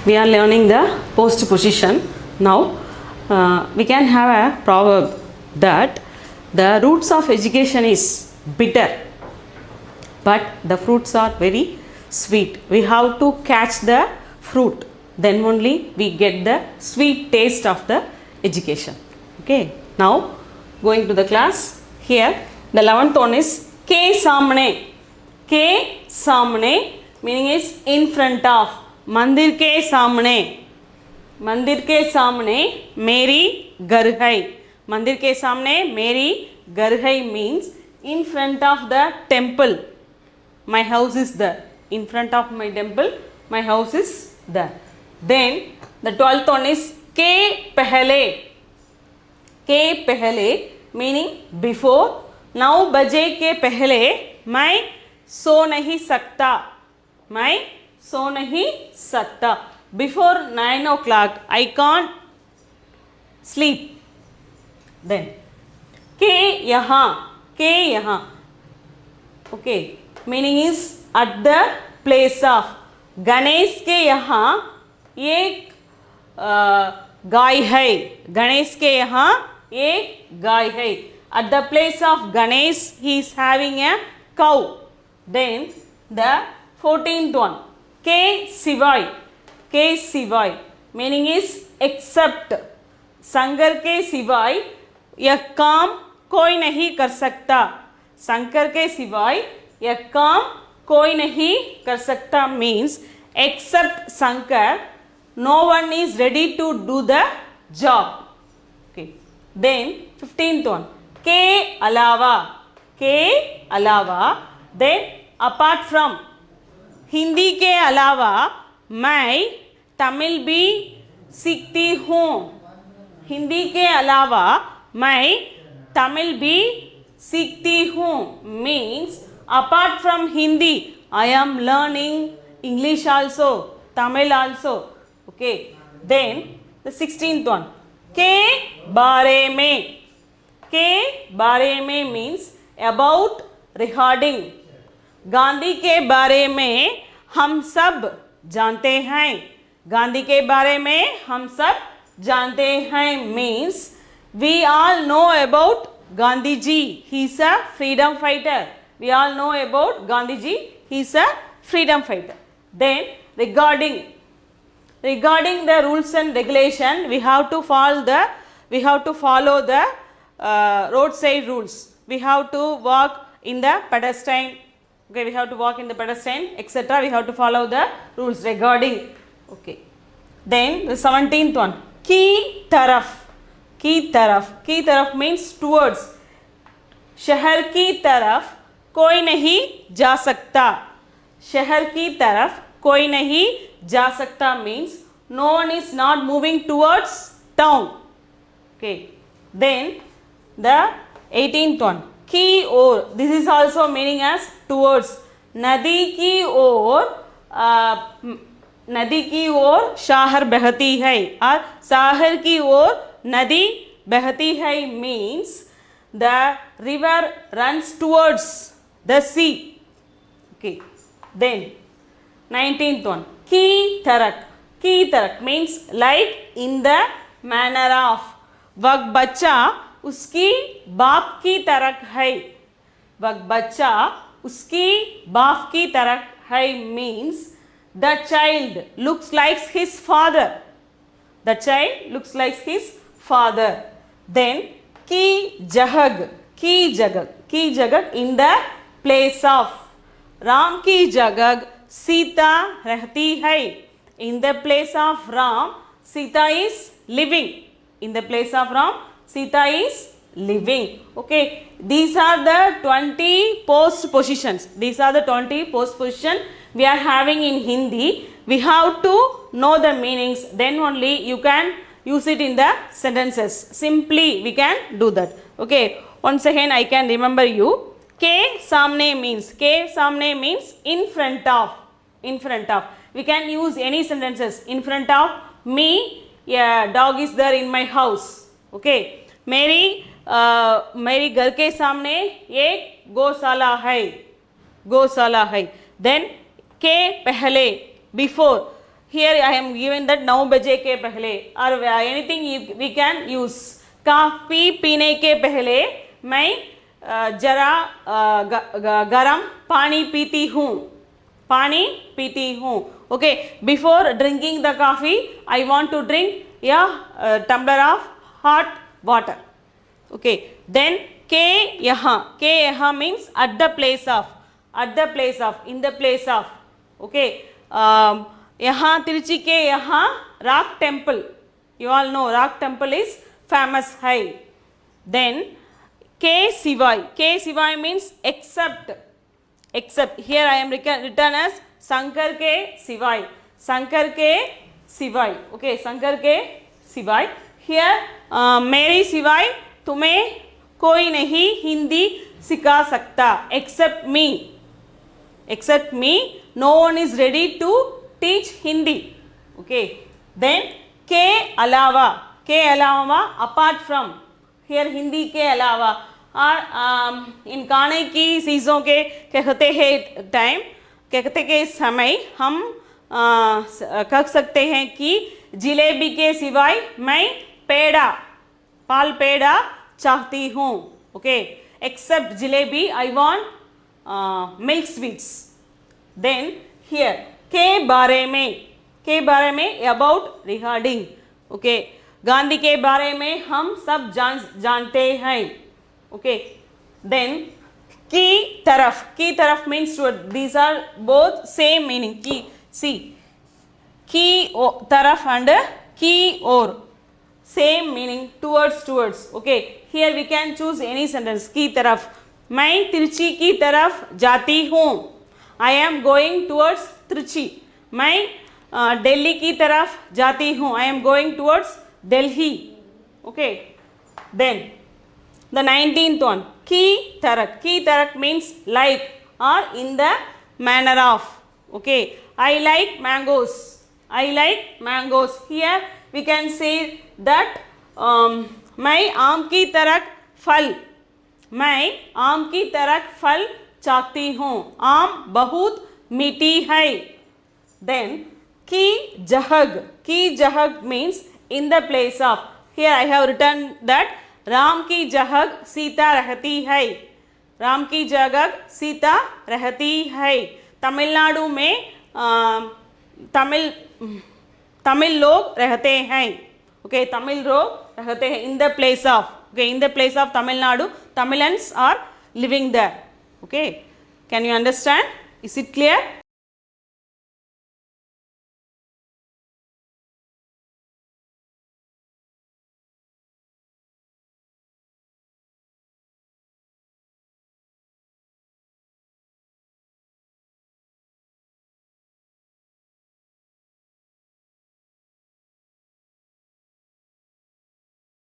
We are learning the post position. Now we can have a proverb that the roots of education is bitter, but the fruits are very sweet. We have to catch the fruit, then only we get the sweet taste of the education. Okay, now going to the class. Here the 11th one is K Samne. K Samne meaning is in front of. मंदिर के सामने, मंदिर के सामने मेरी घर है. मंदिर के सामने मेरी घर है means in front of the temple my house is there. In front of my temple my house is there. Then the 12th one is के पहले. के पहले meaning before. 9 बजे के पहले मैं सो नहीं सकता. मैं सो नहीं सकता. Before 9 o'clock I can't sleep. Then के यहाँ, के यहाँ, okay, meaning is at the place of. Ganesh के यहाँ एक गाय है. गणेश के यहाँ एक गाय है. At the place of Ganesh he is having a cow. Then the 14th one के सिवाय. के सिवाय meaning is except. शंकर के सिवाय यह काम कोई नहीं कर सकता. शंकर के सिवाय यह काम कोई नहीं कर सकता means except Shankar no one is ready to do the job. Okay. Then 15th one के अलावा. के अलावा then apart from. हिंदी के अलावा मैं तमिल भी सीखती हूँ. हिंदी के अलावा मैं तमिल भी सीखती हूँ means apart from Hindi I am learning English also, Tamil also. Okay. Then the 16th one के बारे में. के बारे में means about, regarding. गांधी के बारे में हम सब जानते हैं. गांधी के बारे में हम सब जानते हैं means we all know about Gandhi ji. He is a freedom fighter. We all know about Gandhi ji. He is a freedom fighter. Then regarding the rules and regulation we have to follow the roadside rules. We have to walk in the pedestrian. Okay, we have to walk in the pedestrian, etc. We have to follow the rules regarding. Okay. Then the 17th one की तरफ. की तरफ. की तरफ means towards. शहर की तरफ कोई नहीं जा सकता. शहर की तरफ कोई नहीं जा सकता means no one is not moving towards town. Okay. Then the 18th one की ओर. This is also meaning as towards. नदी की ओर, नदी की ओर शहर बहती है. और शहर की ओर नदी बहती है means the river runs towards the sea. Okay. Then 19th one की तरक. की तरक means like in the manner of. वह बच्चा उसकी बाप की तरह है. वह बच्चा उसकी बाप की तरह है means the child looks like his father. The child looks like his father. Then की जगह. की जगह. की जगह in the place of. Ram की जगह सीता रहती है. In the place of Ram Sita is living. In the place of Ram Sita is living. Okay. These are the 20 post positions. These are the 20 post positions we are having in Hindi. We have to know the meanings. Then only you can use it in the sentences. Simply we can do that. Okay. Once again I can remember you. Ke samne means. Ke samne means in front of. In front of. We can use any sentences. In front of me, a dog is there in my house. Okay. मेरी घर के सामने एक गौशाला है. गौशाला है. Then के पहले before here I am given that 9 बजे के पहले or anything we can use. काफ़ी पीने के पहले मैं जरा गरम पानी पीती हूँ. पानी पीती हूँ. Okay, before drinking the coffee I want to drink a tumbler of hot water. Okay, then के यहाँ means at the place of, in the place of. Okay, यहाँ तिरुचि के यहाँ rock temple, you all know rock temple is famous है. Then के सिवाय means except, here I am written as Shankar के सिवाय, okay, शंकर के सिवाय. Here मेरे सिवाय तुम्हें कोई नहीं हिंदी सिखा सकता, except me no one is ready to teach Hindi. Okay, then के अलावा apart from, here हिंदी के अलावा. और इन खाने की चीज़ों के कहते हैं टाइम, कहते के समय हम कह सकते हैं कि जिलेबी के सिवाय मैं पाल पेड़ा चाहती हूँ. Okay, except jalebi I want milk sweets. Then here के बारे में about regarding. ओके, गांधी के बारे में हम सब जानते हैं. Okay, then की तरफ means toward. These are both same meaning. की तरफ and की ओर same meaning, towards. Okay, here we can choose any sentence. की तरफ, मैं तिरुचि की तरफ जाती हूँ. I am going towards Trichy. मैं दिल्ली की तरफ जाती हूँ. I am going towards Delhi. Okay, then the 19th one, की तरक means like or in the manner of. Okay, I like mangoes. Here we can say that मैं आम की तरक फल चाहती हूँ. आम बहुत मीठी है. Then की जहग means in the place of. Here I have written that Ram की जगह सीता रहती है. तमिलनाडु में तमिल लोग रहते हैं. Okay, तमिल लोग रहते हैं in the place of. Okay, in the place of Tamil Nadu, Tamilians are living there. Okay, can you understand? Is it clear?